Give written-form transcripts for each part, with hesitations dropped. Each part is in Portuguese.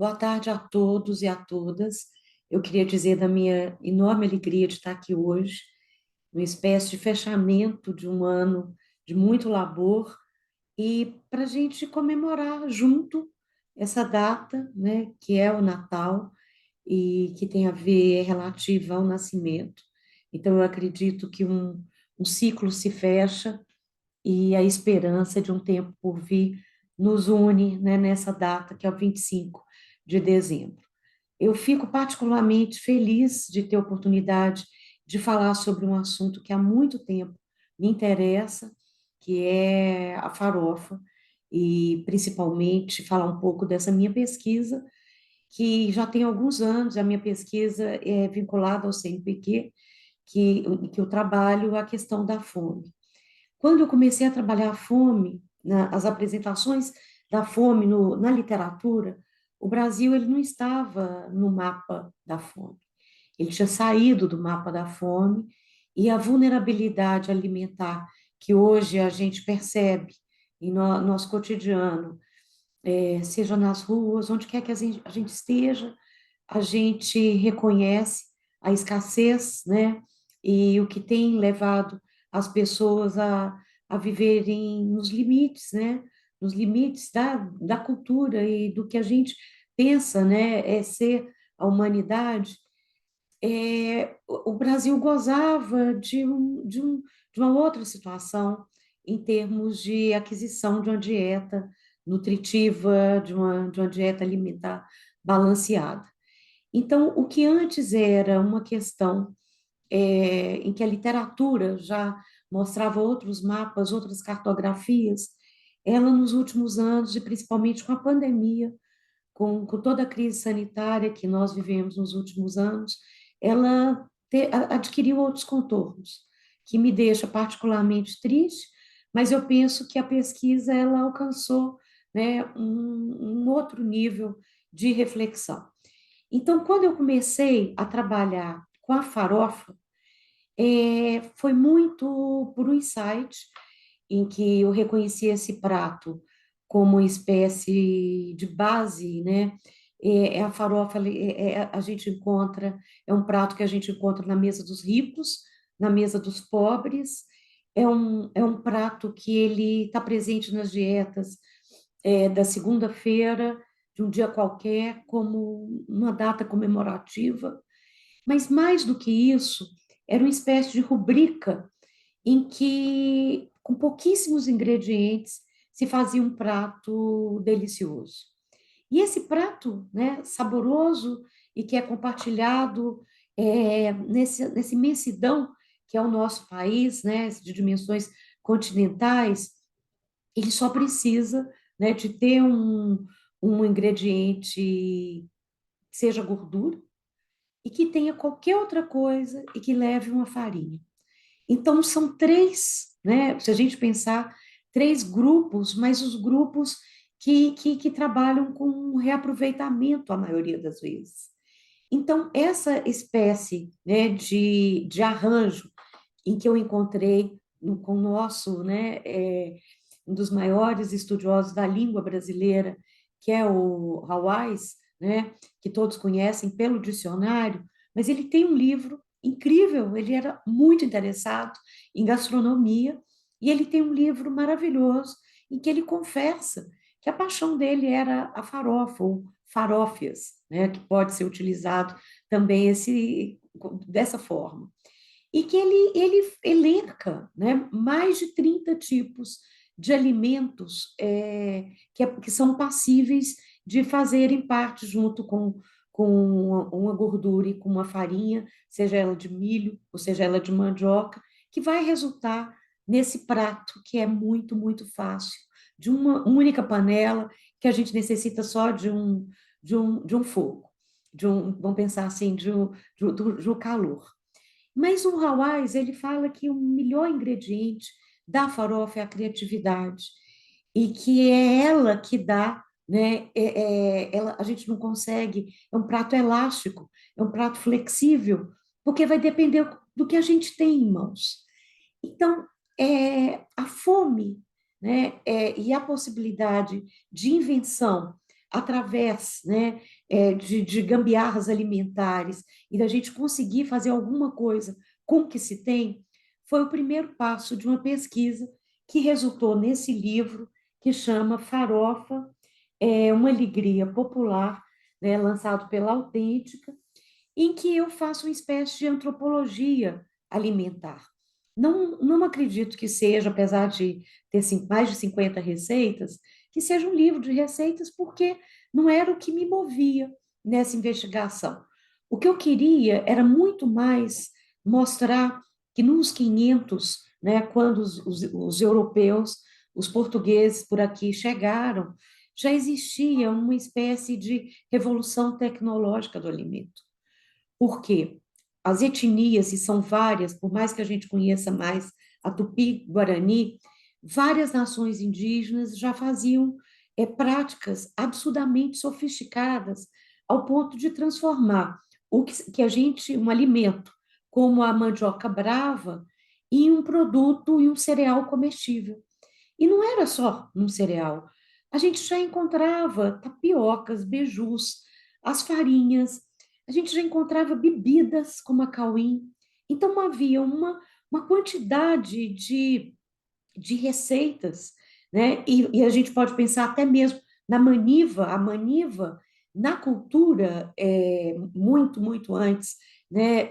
Boa tarde a todos e a todas. Eu queria dizer da minha enorme alegria de estar aqui hoje, uma espécie de fechamento de um ano de muito labor e para a gente comemorar junto essa data, né, que é o Natal e que tem a ver relativa ao nascimento. Então, eu acredito que um ciclo se fecha e a esperança de um tempo por vir nos une, né, nessa data, que é o 25 de dezembro. Eu fico particularmente feliz de ter a oportunidade de falar sobre um assunto que há muito tempo me interessa, que é a farofa, e principalmente falar um pouco dessa minha pesquisa, que já tem alguns anos, a minha pesquisa é vinculada ao CNPq, que eu trabalho a questão da fome. Quando eu comecei a trabalhar a fome, as apresentações da fome na literatura, o Brasil ele não estava no mapa da fome. Ele tinha saído do mapa da fome e a vulnerabilidade alimentar que hoje a gente percebe em nosso cotidiano, seja nas ruas, onde quer que a gente esteja, a gente reconhece a escassez, né? E o que tem levado as pessoas a viverem nos limites, né? Nos limites da cultura e do que a gente pensa, né? É ser a humanidade. O Brasil gozava de uma outra situação em termos de aquisição de uma dieta nutritiva, de uma dieta alimentar balanceada. Então, o que antes era uma questão em que a literatura já mostrava outros mapas, outras cartografias, ela nos últimos anos, e principalmente com a pandemia, com toda a crise sanitária que nós vivemos nos últimos anos, ela adquiriu outros contornos, que me deixa particularmente triste, mas eu penso que a pesquisa ela alcançou, né, um outro nível de reflexão. Então, quando eu comecei a trabalhar com a farofa, foi muito por um insight em que eu reconheci esse prato como uma espécie de base, né? A farofa, a gente encontra, é um prato que a gente encontra na mesa dos ricos, na mesa dos pobres, é um prato que ele está presente nas dietas da segunda-feira, de um dia qualquer, como uma data comemorativa, mas mais do que isso, era uma espécie de rubrica em que, com pouquíssimos ingredientes, se fazia um prato delicioso. E esse prato, né, saboroso e que é compartilhado nessa imensidão que é o nosso país, né, de dimensões continentais, ele só precisa, né, de ter um ingrediente que seja gordura e que tenha qualquer outra coisa e que leve uma farinha. Então, são três, né? Se a gente pensar, três grupos, mas os grupos que trabalham com reaproveitamento a maioria das vezes. Então, essa espécie, né, de arranjo em que eu encontrei com o nosso, né, um dos maiores estudiosos da língua brasileira, que é o Hawais, né, que todos conhecem pelo dicionário, mas ele tem um livro incrível, ele era muito interessado em gastronomia, e ele tem um livro maravilhoso em que ele confessa que a paixão dele era a farofa, ou farófias, né, que pode ser utilizado também dessa forma e que ele elenca, né, mais de 30 tipos de alimentos que são passíveis de fazerem parte junto com uma gordura e com uma farinha, seja ela de milho ou seja ela de mandioca, que vai resultar nesse prato que é muito, muito fácil, de uma única panela, que a gente necessita só de um fogo, vamos pensar assim, de um calor. Mas o Hawais, ele fala que o melhor ingrediente da farofa é a criatividade e que é ela que dá, né? A gente não consegue, é um prato elástico, é um prato flexível, porque vai depender do que a gente tem em mãos. Então, a fome, né? E a possibilidade de invenção através, né, de gambiarras alimentares e da gente conseguir fazer alguma coisa com o que se tem, foi o primeiro passo de uma pesquisa que resultou nesse livro que chama Farofa, uma alegria popular, né, lançado pela Autêntica, em que eu faço uma espécie de antropologia alimentar. Não acredito que seja, apesar de ter mais de 50 receitas, que seja um livro de receitas, porque não era o que me movia nessa investigação. O que eu queria era muito mais mostrar que nos 500, né, quando os europeus, os portugueses por aqui chegaram, já existia uma espécie de revolução tecnológica do alimento. Por quê? As etnias, e são várias, por mais que a gente conheça mais a Tupi-Guarani, várias nações indígenas já faziam práticas absurdamente sofisticadas ao ponto de transformar que a gente, um alimento como a mandioca brava, em um produto e um cereal comestível. E não era só um cereal. A gente já encontrava tapiocas, beijus, as farinhas, a gente já encontrava bebidas como a cauim. Então, havia uma quantidade de receitas, né? E a gente pode pensar até mesmo na maniva, a maniva, na cultura, muito antes, né,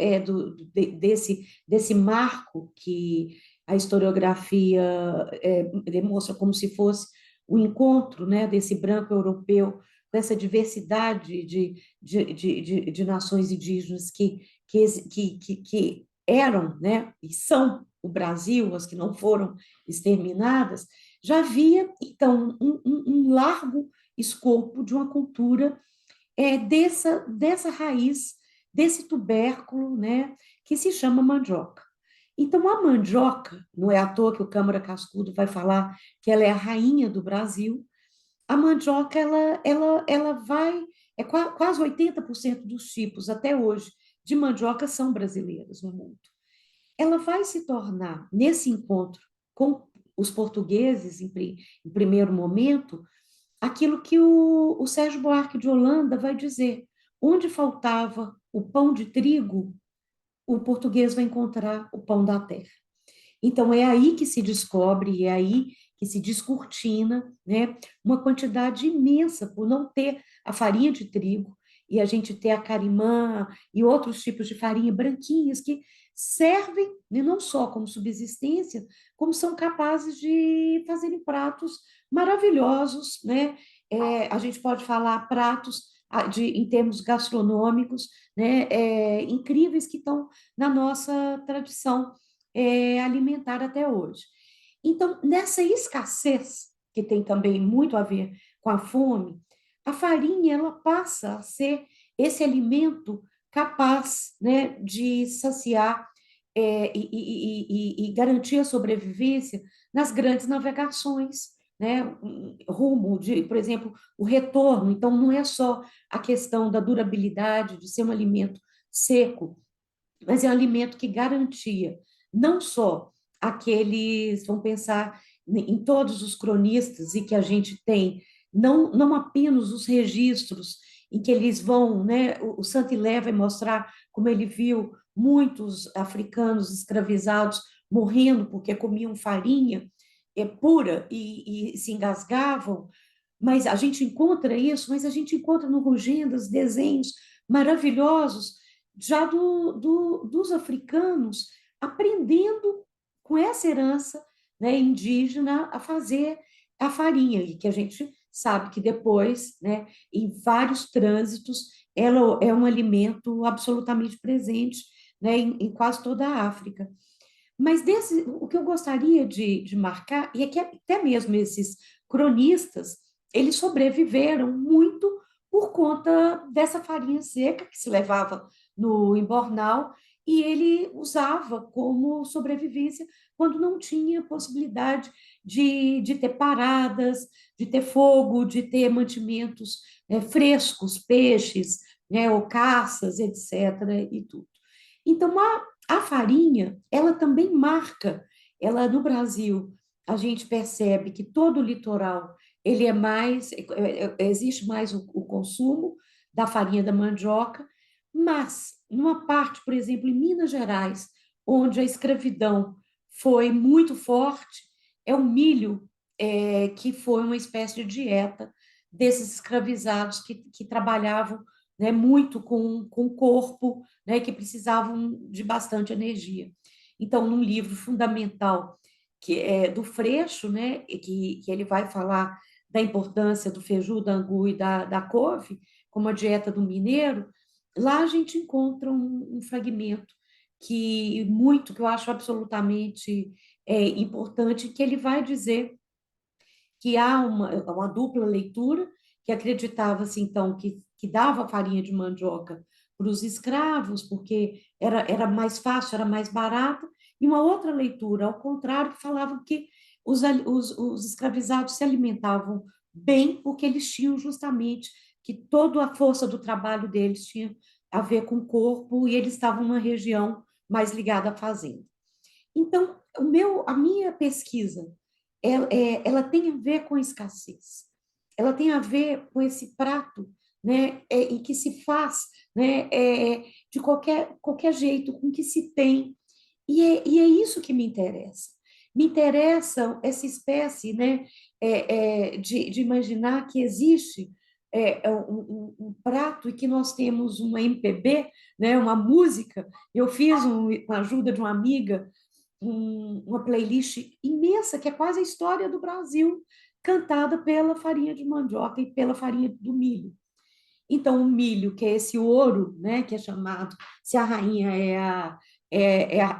desse marco que a historiografia demonstra como se fosse o encontro, né, desse branco europeu com essa diversidade de nações indígenas que eram, né, e são o Brasil, as que não foram exterminadas, já havia, então, um largo escopo de uma cultura dessa raiz, desse tubérculo, né, que se chama mandioca. Então, a mandioca, não é à toa que o Câmara Cascudo vai falar que ela é a rainha do Brasil, a mandioca, ela vai, quase 80% dos tipos, até hoje, de mandioca são brasileiros no mundo. Ela vai se tornar, nesse encontro com os portugueses, em primeiro momento, aquilo que o Sérgio Buarque de Holanda vai dizer: onde faltava o pão de trigo, o português vai encontrar o pão da terra. Então, é aí que se descobre, é aí que se descortina, né, uma quantidade imensa, por não ter a farinha de trigo, e a gente ter a carimã e outros tipos de farinha branquinhas que servem, né, não só como subsistência, como são capazes de fazerem pratos maravilhosos, né? A gente pode falar pratos em termos gastronômicos, né, incríveis que estão na nossa tradição alimentar até hoje. Então, nessa escassez, que tem também muito a ver com a fome, a farinha ela passa a ser esse alimento capaz, né, de saciar e garantir a sobrevivência nas grandes navegações, né, rumo de, por exemplo, o retorno. Então, não é só a questão da durabilidade, de ser um alimento seco, mas é um alimento que garantia não só aqueles, vamos pensar em todos os cronistas e que a gente tem, não apenas os registros em que eles vão, né, o Saint-Hilaire vai mostrar como ele viu muitos africanos escravizados morrendo porque comiam farinha pura e se engasgavam, mas a gente encontra isso, mas a gente encontra no Rugendas desenhos maravilhosos já dos africanos aprendendo com essa herança, né, indígena a fazer a farinha, e que a gente sabe que depois, né, em vários trânsitos, ela é um alimento absolutamente presente, né, em quase toda a África. Mas o que eu gostaria de marcar, e é que até mesmo esses cronistas, eles sobreviveram muito por conta dessa farinha seca que se levava no embornal e ele usava como sobrevivência quando não tinha possibilidade de ter paradas, de ter fogo, de ter mantimentos frescos, peixes, né, ou caças, etc. e tudo. Então, a farinha, ela também marca, ela no Brasil, a gente percebe que todo o litoral ele é mais, existe mais o consumo da farinha da mandioca, mas numa parte, por exemplo, em Minas Gerais, onde a escravidão foi muito forte, é o milho, que foi uma espécie de dieta desses escravizados que trabalhavam, né, muito com o corpo, né, que precisavam de bastante energia. Então, num livro fundamental que é do Freixo, né, que ele vai falar da importância do feijão, da angu e da couve, como a dieta do mineiro, lá a gente encontra um fragmento que eu acho absolutamente importante, que ele vai dizer que há uma dupla leitura, que acreditava-se, então, que dava farinha de mandioca para os escravos, porque era mais fácil, era mais barato, e uma outra leitura, ao contrário, que falava que os escravizados se alimentavam bem, porque eles tinham justamente que toda a força do trabalho deles tinha a ver com o corpo, e eles estavam numa região mais ligada à fazenda. Então, a minha pesquisa, ela tem a ver com escassez, ela tem a ver com esse prato, né, e que se faz, né, de qualquer jeito, com que se tem, e é isso que me interessa. Me interessa essa espécie, né, de imaginar que existe um prato e que nós temos uma MPB, né, uma música. Eu fiz, com a ajuda de uma amiga, uma playlist imensa, que é quase a história do Brasil, cantada pela farinha de mandioca e pela farinha do milho. Então, o milho, que é esse ouro, né, que é chamado, se a rainha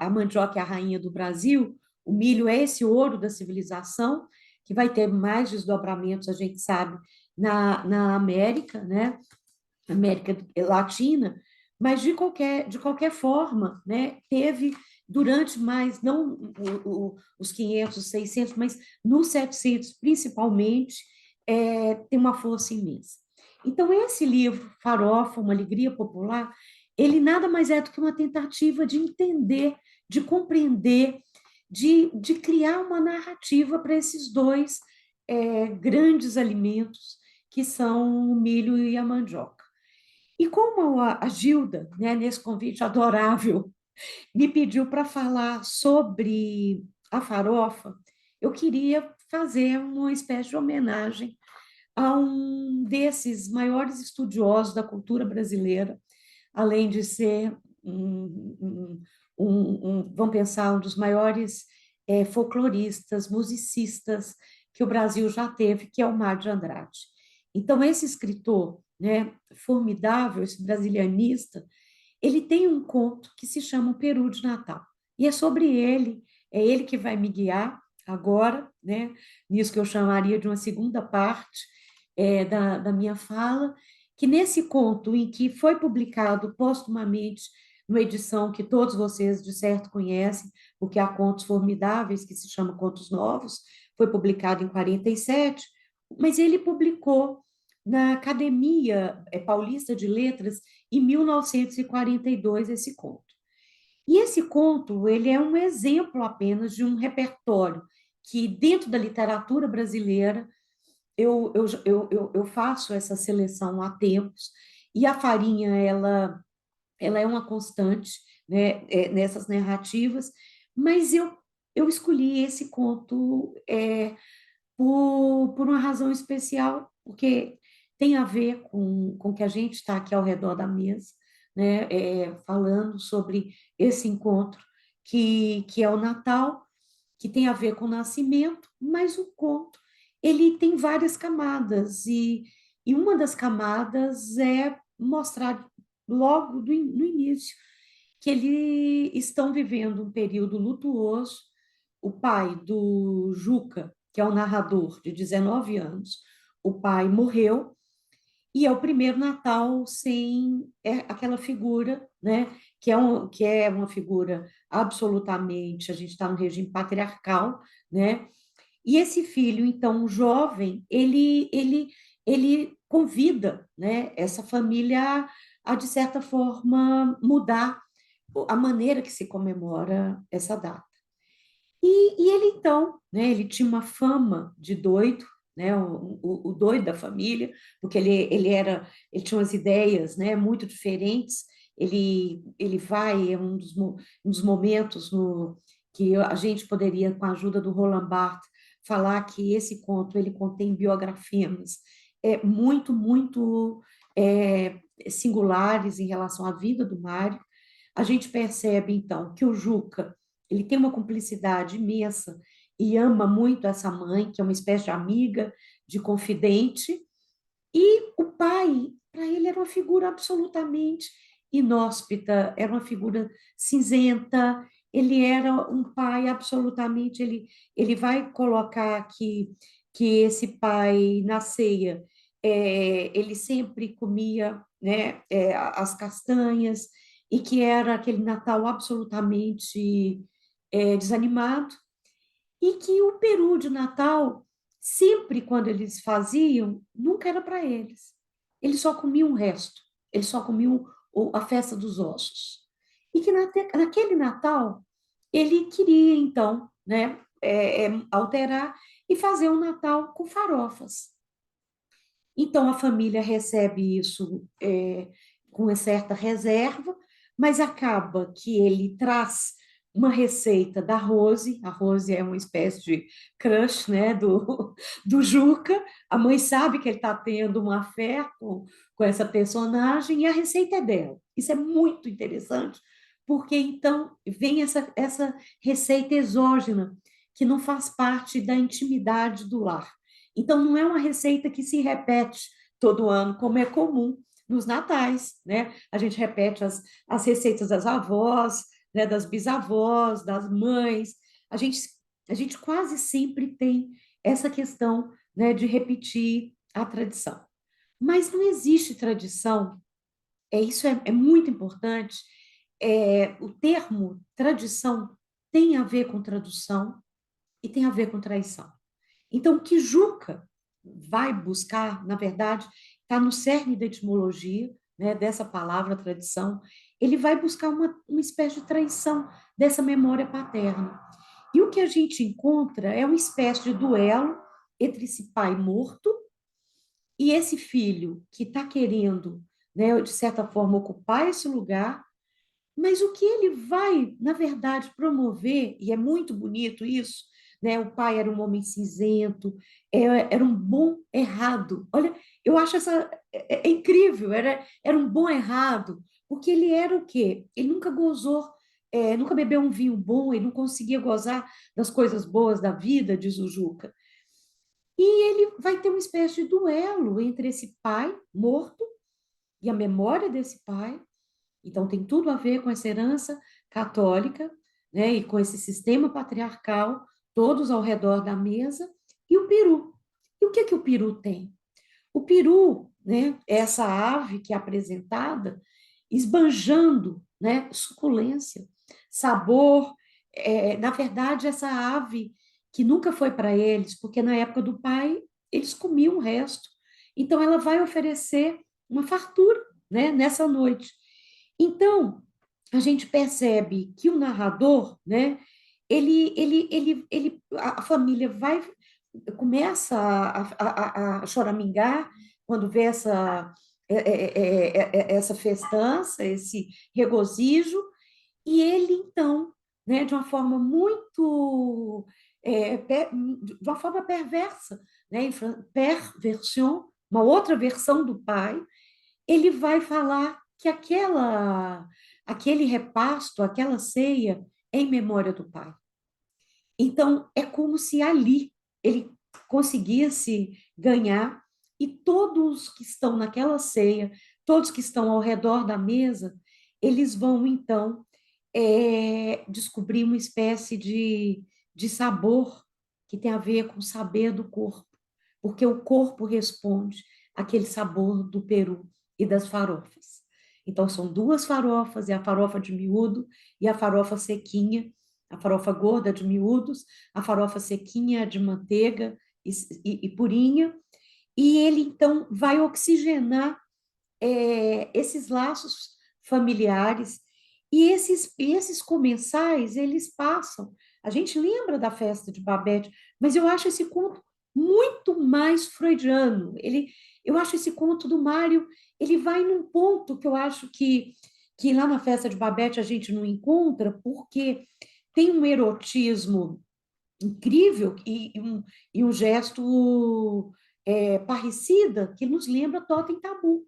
a mandioca é a rainha do Brasil, o milho é esse ouro da civilização, que vai ter mais desdobramentos, a gente sabe, na América, né, América Latina, mas de qualquer forma, né, teve durante mais, não os 500, 600, mas nos 700 principalmente, tem uma força imensa. Então, esse livro, Farofa, Uma Alegria Popular, ele nada mais é do que uma tentativa de entender, de compreender, de criar uma narrativa para esses dois grandes alimentos que são o milho e a mandioca. E como a Gilda, né, nesse convite adorável, me pediu para falar sobre a farofa, eu queria fazer uma espécie de homenagem a um desses maiores estudiosos da cultura brasileira, além de ser vamos pensar, um dos maiores folcloristas, musicistas que o Brasil já teve, que é o Mário de Andrade. Então, esse escritor, né, formidável, esse brasilianista, ele tem um conto que se chama O Peru de Natal. E é ele que vai me guiar agora, né, nisso que eu chamaria de uma segunda parte da minha fala, que nesse conto, em que foi publicado postumamente numa edição que todos vocês de certo conhecem, porque há contos formidáveis, que se chama Contos Novos, foi publicado em 47, mas ele publicou na Academia Paulista de Letras em 1942 esse conto. E esse conto, ele é um exemplo apenas de um repertório que, dentro da literatura brasileira, eu faço essa seleção há tempos, e a farinha, ela é uma constante, né, nessas narrativas, mas eu escolhi esse conto por uma razão especial, porque tem a ver com que a gente está aqui ao redor da mesa, né, falando sobre esse encontro que é o Natal, que tem a ver com o nascimento, mas o conto ele tem várias camadas, e uma das camadas é mostrar logo no início que eles estão vivendo um período lutuoso. O pai do Juca, que é o narrador de 19 anos, o pai morreu, e é o primeiro Natal sem aquela figura, né? Que é uma figura absolutamente, a gente está no regime patriarcal, né? E esse filho, então, jovem, ele convida, né, essa família de certa forma, mudar a maneira que se comemora essa data. E ele, então, né, ele tinha uma fama de doido, né, o doido da família, porque ele tinha umas ideias, né, muito diferentes. Ele vai, é um dos momentos que a gente poderia, com a ajuda do Roland Barthes, falar que esse conto ele contém biografias muito singulares em relação à vida do Mário. A gente percebe, então, que o Juca ele tem uma cumplicidade imensa e ama muito essa mãe, que é uma espécie de amiga, de confidente, e o pai, para ele, era uma figura absolutamente inóspita, era uma figura cinzenta, ele era um pai absolutamente. Ele vai colocar aqui que esse pai, na ceia, ele sempre comia, né, as castanhas, e que era aquele Natal absolutamente desanimado, e que o peru de Natal, sempre quando eles faziam, nunca era para eles. Eles só comiam o resto, eles só comiam a festa dos ossos. E que naquele Natal, ele queria, então, né, alterar e fazer um Natal com farofas. Então, a família recebe isso com uma certa reserva, mas acaba que ele traz uma receita da Rose. A Rose é uma espécie de crush, né, do Juca. A mãe sabe que ele está tendo uma fé com essa personagem e a receita é dela. Isso é muito interessante, porque então vem essa receita exógena, que não faz parte da intimidade do lar. Então, não é uma receita que se repete todo ano, como é comum nos natais, né? A gente repete as receitas das avós, né? Das bisavós, das mães. A gente, a gente quase sempre tem essa questão, né? De repetir a tradição. Mas não existe tradição, isso é muito importante. O termo tradição tem a ver com tradução e tem a ver com traição. Então, o que Juca vai buscar, na verdade, está no cerne da etimologia, né, dessa palavra tradição. Ele vai buscar uma espécie de traição dessa memória paterna. E o que a gente encontra é uma espécie de duelo entre esse pai morto e esse filho que está querendo, né, de certa forma, ocupar esse lugar, mas o que ele vai, na verdade, promover, e é muito bonito isso, né? O pai era um homem cinzento, era um bom errado. Olha, eu acho é incrível, era um bom errado, porque ele era o quê? Ele nunca gozou, nunca bebeu um vinho bom, ele não conseguia gozar das coisas boas da vida, diz o Juca. E ele vai ter uma espécie de duelo entre esse pai morto e a memória desse pai. Então, tem tudo a ver com essa herança católica, né, e com esse sistema patriarcal, todos ao redor da mesa, e o peru. E o que que o peru tem? O peru, né, é essa ave que é apresentada esbanjando, né, suculência, sabor. Na verdade, essa ave que nunca foi para eles, porque na época do pai eles comiam o resto. Então, ela vai oferecer uma fartura, né, nessa noite. Então, a gente percebe que o narrador, né, a família começa a choramingar quando vê essa festança, esse regozijo, e ele, então, né, de uma forma muito, de uma forma perversa, né, perversão, uma outra versão do pai, ele vai falar que aquele repasto, aquela ceia, é em memória do pai. Então, é como se ali ele conseguisse ganhar, e todos que estão naquela ceia, todos que estão ao redor da mesa, eles vão, então, descobrir uma espécie de sabor que tem a ver com o saber do corpo, porque o corpo responde àquele sabor do peru e das farofas. Então, são duas farofas, é a farofa de miúdo e a farofa sequinha, a farofa gorda de miúdos, a farofa sequinha de manteiga e purinha, e ele, então, vai oxigenar esses laços familiares, e esses comensais, eles passam. A gente lembra da festa de Babette, mas eu acho esse conto muito mais freudiano. Eu acho esse conto do Mário, ele vai num ponto que eu acho que lá na festa de Babette a gente não encontra, porque tem um erotismo incrível e um gesto parricida que nos lembra Totem Tabu.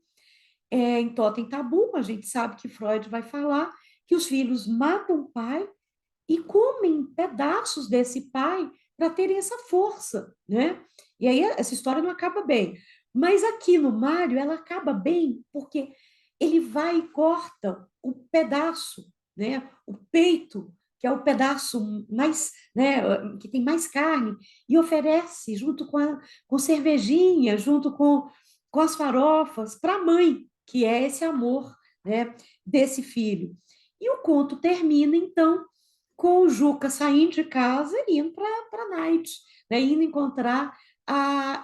Em Totem Tabu, a gente sabe que Freud vai falar que os filhos matam o pai e comem pedaços desse pai para terem essa força, né? E aí essa história não acaba bem. Mas aqui no Mário, ela acaba bem porque ele vai e corta o pedaço, né? O peito, que é o pedaço mais, né, que tem mais carne, e oferece junto com cervejinha, junto com as farofas, para a mãe, que é esse amor, né, desse filho. E o conto termina, então, com o Juca saindo de casa e indo para a night, né? Indo encontrar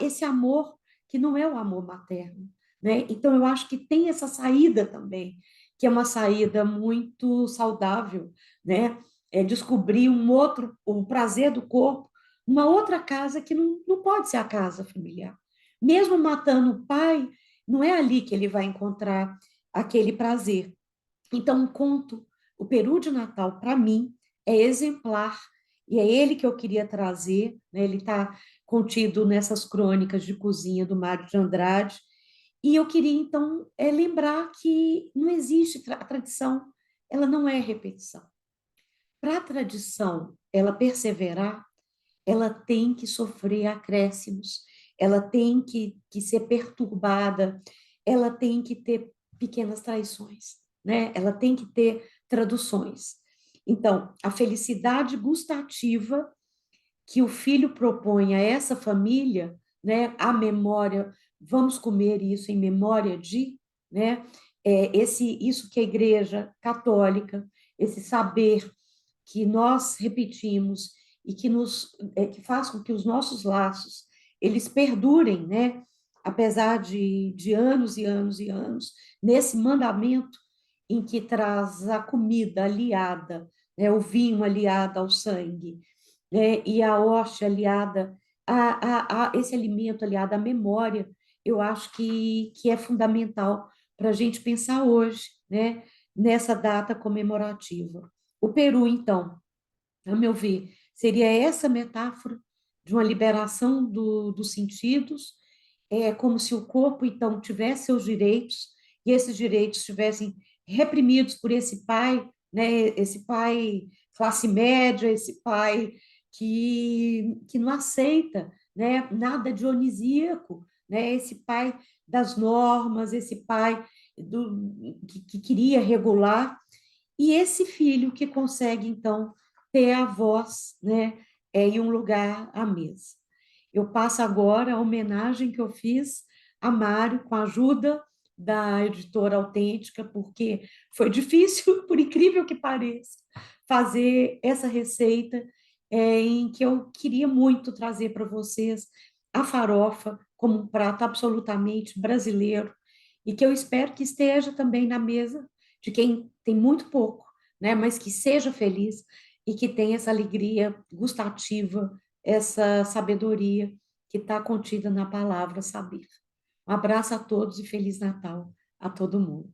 esse amor que não é o amor materno. Né? Então, eu acho que tem essa saída também, que é uma saída muito saudável, né? É descobrir o prazer do corpo, uma outra casa que não pode ser a casa familiar. Mesmo matando o pai, não é ali que ele vai encontrar aquele prazer. Então, o conto, o Peru de Natal, para mim, é exemplar, e é ele que eu queria trazer, né? Ele está contido nessas crônicas de cozinha do Mário de Andrade, e eu queria, então, lembrar que não existe a tradição, ela não é repetição. Para a tradição ela perseverar, ela tem que sofrer acréscimos, ela tem que ser perturbada, ela tem que ter pequenas traições, né? Ela tem que ter traduções. Então, a felicidade gustativa que o filho propõe a essa família, né? A memória, vamos comer isso em memória de, né? Isso que a Igreja Católica, esse saber que nós repetimos e que faz com que os nossos laços eles perdurem, né? Apesar de anos e anos e anos, nesse mandamento em que traz a comida aliada, né? O vinho aliado ao sangue, né? E a hóstia aliada a esse alimento aliado à memória, eu acho que é fundamental para a gente pensar hoje, né? Nessa data comemorativa. O Peru, então, a meu ver, seria essa metáfora de uma liberação dos sentidos, como se o corpo, então, tivesse seus direitos, e esses direitos estivessem reprimidos por esse pai, né, esse pai classe média, esse pai que não aceita, né, nada dionisíaco, né, esse pai das normas, esse pai que queria regular, e esse filho que consegue, então, ter a voz, né, e um lugar à mesa. Eu passo agora a homenagem que eu fiz a Mário, com a ajuda da editora Autêntica, porque foi difícil, por incrível que pareça, fazer essa receita em que eu queria muito trazer para vocês a farofa como um prato absolutamente brasileiro e que eu espero que esteja também na mesa de quem tem muito pouco, né, mas que seja feliz e que tenha essa alegria gustativa, essa sabedoria que está contida na palavra saber. Um abraço a todos e Feliz Natal a todo mundo.